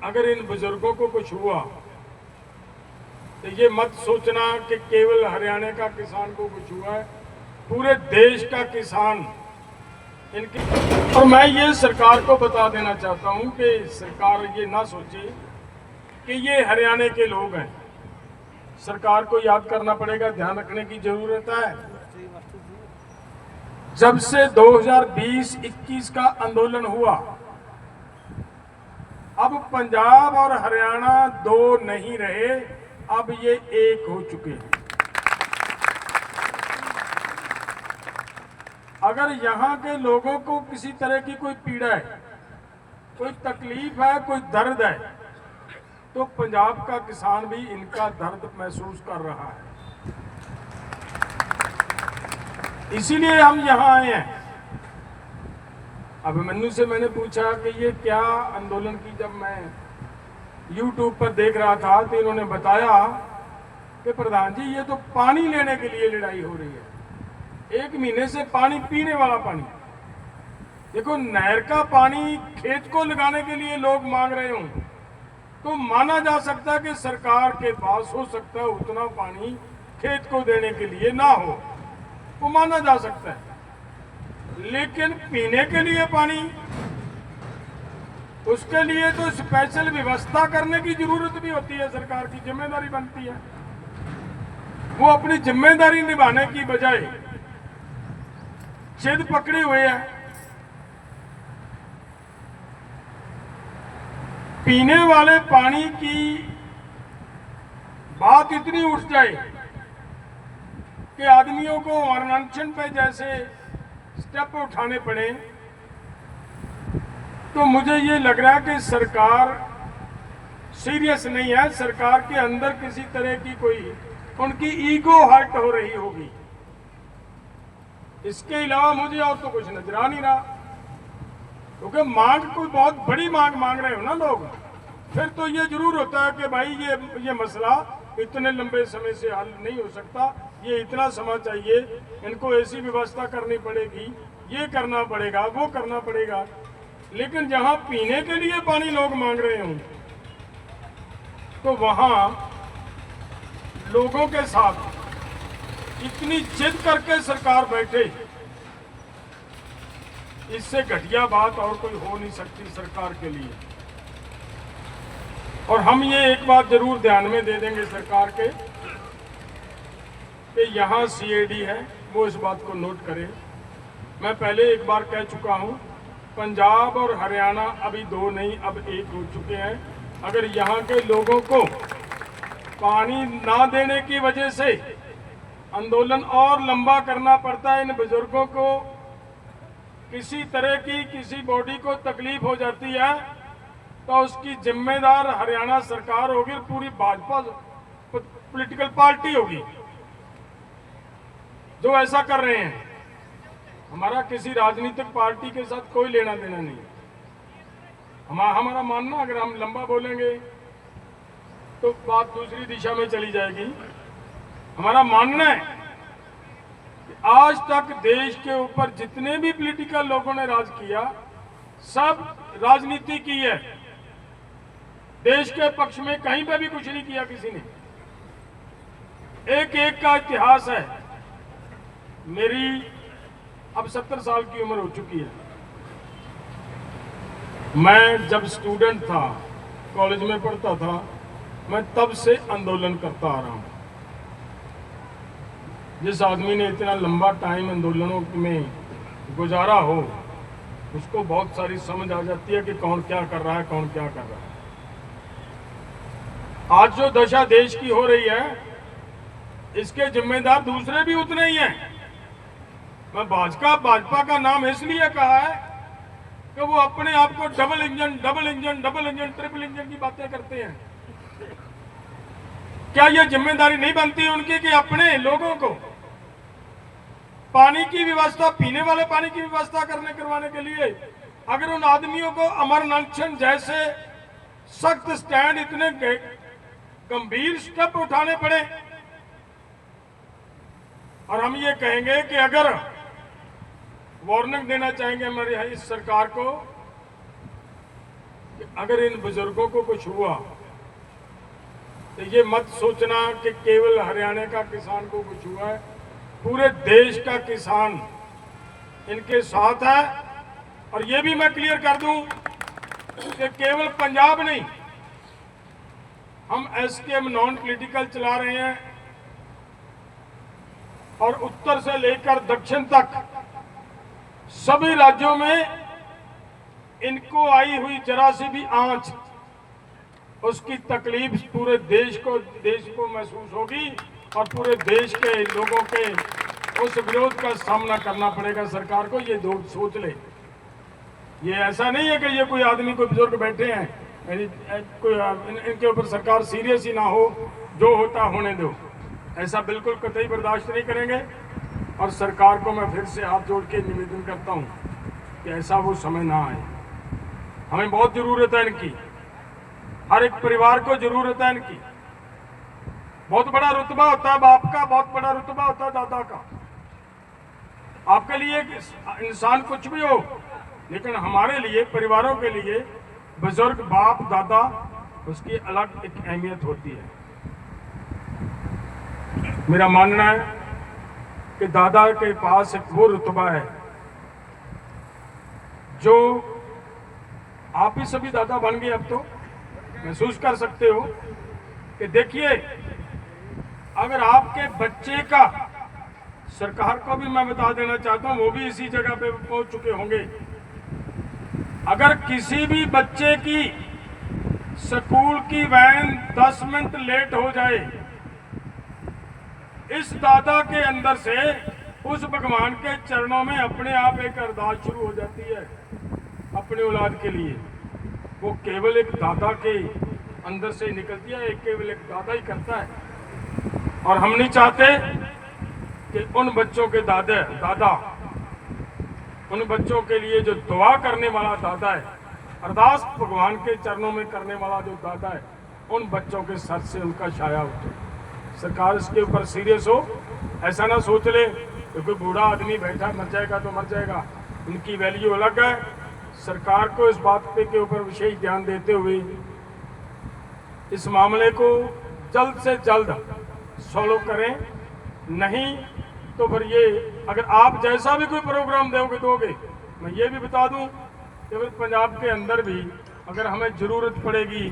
अगर इन बुजुर्गों को कुछ हुआ तो ये मत सोचना कि केवल हरियाणा का किसान को कुछ हुआ है, पूरे देश का किसान इनके। और मैं ये सरकार को बता देना चाहता हूं कि सरकार ये ना सोचे कि ये हरियाणा के लोग हैं। सरकार को याद करना पड़ेगा, ध्यान रखने की जरूरत है। जब से 2020-21 का आंदोलन हुआ, अब पंजाब और हरियाणा दो नहीं रहे, अब ये एक हो चुके हैं। अगर यहाँ के लोगों को किसी तरह की कोई पीड़ा है, कोई तकलीफ है, कोई दर्द है, तो पंजाब का किसान भी इनका दर्द महसूस कर रहा है। इसीलिए हम यहाँ आए हैं। अभिमन्यु से मैंने पूछा कि ये क्या आंदोलन की, जब मैं YouTube पर देख रहा था तो इन्होंने बताया कि प्रधान जी ये तो पानी लेने के लिए लड़ाई हो रही है। 1 महीने से पानी, पीने वाला पानी, देखो नहर का पानी खेत को लगाने के लिए लोग मांग रहे हों तो माना जा सकता है कि सरकार के पास हो सकता है उतना पानी खेत को देने के लिए ना हो, वो माना जा सकता है। लेकिन पीने के लिए पानी, उसके लिए तो स्पेशल व्यवस्था करने की जरूरत भी होती है। सरकार की जिम्मेदारी बनती है। वो अपनी जिम्मेदारी निभाने की बजाय जिद पकड़े हुए है। पीने वाले पानी की बात इतनी उठ जाए कि आदमियों को अनशन पे जैसे स्टेप उठाने पड़े, तो मुझे ये लग रहा है कि सरकार सीरियस नहीं है। सरकार के अंदर किसी तरह की कोई उनकी ईगो हर्ट हो रही होगी। इसके अलावा मुझे और तो कुछ नजर आ नहीं रहा, क्योंकि मांग कोई बहुत बड़ी मांग रहे हो ना लोग, फिर तो ये जरूर होता है कि भाई ये मसला इतने लंबे समय से हल नहीं हो सकता, ये इतना समय चाहिए, इनको ऐसी व्यवस्था करनी पड़ेगी, ये करना पड़ेगा, वो करना पड़ेगा। लेकिन जहां पीने के लिए पानी लोग मांग रहे हों तो वहां लोगों के साथ इतनी जिद करके सरकार बैठे, इससे घटिया बात और कोई हो नहीं सकती सरकार के लिए। और हम ये एक बात जरूर ध्यान में दे देंगे सरकार के कि यहाँ CAD है, वो इस बात को नोट करे। मैं पहले एक बार कह चुका हूँ, पंजाब और हरियाणा अभी दो नहीं, अब एक हो चुके हैं। अगर यहाँ के लोगों को पानी ना देने की वजह से आंदोलन और लंबा करना पड़ता है, इन बुजुर्गों को किसी तरह की किसी बॉडी को तकलीफ हो जाती है, तो उसकी जिम्मेदार हरियाणा सरकार होगी, पूरी भाजपा पॉलिटिकल पार्टी होगी जो ऐसा कर रहे हैं। हमारा किसी राजनीतिक पार्टी के साथ कोई लेना देना नहीं। हमारा मानना, अगर हम लंबा बोलेंगे तो बात दूसरी दिशा में चली जाएगी। हमारा मानना है कि आज तक देश के ऊपर जितने भी पॉलिटिकल लोगों ने राज किया, सब राजनीति की है। देश के पक्ष में कहीं पे भी कुछ नहीं किया किसी ने। एक एक का इतिहास है। मेरी अब 70 साल की उम्र हो चुकी है। मैं जब स्टूडेंट था, कॉलेज में पढ़ता था, मैं तब से आंदोलन करता आ रहा हूं। जिस आदमी ने इतना लंबा टाइम आंदोलनों में गुजारा हो, उसको बहुत सारी समझ आ जाती है कि कौन क्या कर रहा है, कौन क्या कर रहा है। आज जो दशा देश की हो रही है, इसके जिम्मेदार दूसरे भी उतने ही हैं। मैं भाजपा का नाम इसलिए कहा है कि वो अपने आप को डबल इंजन, ट्रिपल इंजन की बातें करते हैं। क्या ये जिम्मेदारी नहीं बनती उनकी कि अपने लोगों को पानी की व्यवस्था, पीने वाले पानी की व्यवस्था करवाने के लिए अगर उन आदमियों को अमर अनशन जैसे सख्त स्टैंड, इतने गंभीर स्टेप उठाने पड़े, और हम ये कहेंगे कि अगर वार्निंग देना चाहेंगे हमारी इस सरकार को कि अगर इन बुजुर्गों को कुछ हुआ तो ये मत सोचना कि केवल हरियाणा का किसान को कुछ हुआ है, पूरे देश का किसान इनके साथ है। और ये भी मैं क्लियर कर दूं कि केवल पंजाब नहीं, हम एसकेएम नॉन पॉलिटिकल चला रहे हैं और उत्तर से लेकर दक्षिण तक सभी राज्यों में इनको आई हुई जरा सी भी आंच, उसकी तकलीफ पूरे देश को महसूस होगी और पूरे देश के लोगों के उस विरोध का सामना करना पड़ेगा सरकार को। ये दो सोच ले, ये ऐसा नहीं है कि ये कोई आदमी कोई बुजुर्ग बैठे हैं कोई इनके ऊपर सरकार सीरियस ही ना हो, जो होता होने दो, ऐसा बिल्कुल कतई बर्दाश्त नहीं करेंगे। और सरकार को मैं फिर से हाथ जोड़ के निवेदन करता हूं कि ऐसा वो समय ना आए। हमें बहुत जरूरत है इनकी, हर एक परिवार को जरूरत है इनकी। बहुत बड़ा रुतबा होता है बाप का, बहुत बड़ा रुतबा होता है दादा का। आपके लिए इंसान कुछ भी हो, लेकिन हमारे लिए, परिवारों के लिए बुजुर्ग बाप दादा, उसकी अलग एक अहमियत होती है। मेरा मानना है कि दादा के पास एक वो रुतबा है जो आप ही सभी दादा बन गए, अब तो महसूस कर सकते हो कि देखिए, अगर आपके बच्चे का, सरकार को भी मैं बता देना चाहता हूं, वो भी इसी जगह पे पहुंच चुके होंगे, अगर किसी भी बच्चे की स्कूल की वैन 10 मिनट लेट हो जाए, इस दादा के अंदर से उस भगवान के चरणों में अपने आप एक अरदास शुरू हो जाती है अपनी औलाद के लिए। वो केवल एक दादा के अंदर से निकलती है, केवल एक दादा ही करता है। और हम नहीं चाहते कि उन बच्चों के दादा उन बच्चों के लिए जो दुआ करने वाला दादा है, अरदास भगवान के चरणों में करने वाला जो दादा है, उन बच्चों के सर से उनका छाया उठे। सरकार इसके ऊपर सीरियस हो, ऐसा ना सोच ले कि कोई बूढ़ा आदमी बैठा मर जाएगा तो मर जाएगा। उनकी वैल्यू अलग है। सरकार को इस बात पे के ऊपर विशेष ध्यान देते हुए इस मामले को जल्द से जल्द सॉल्व करें, नहीं तो फिर ये, अगर आप जैसा भी कोई प्रोग्राम दोगे, मैं ये भी बता दूं कि पंजाब के अंदर भी अगर हमें जरूरत पड़ेगी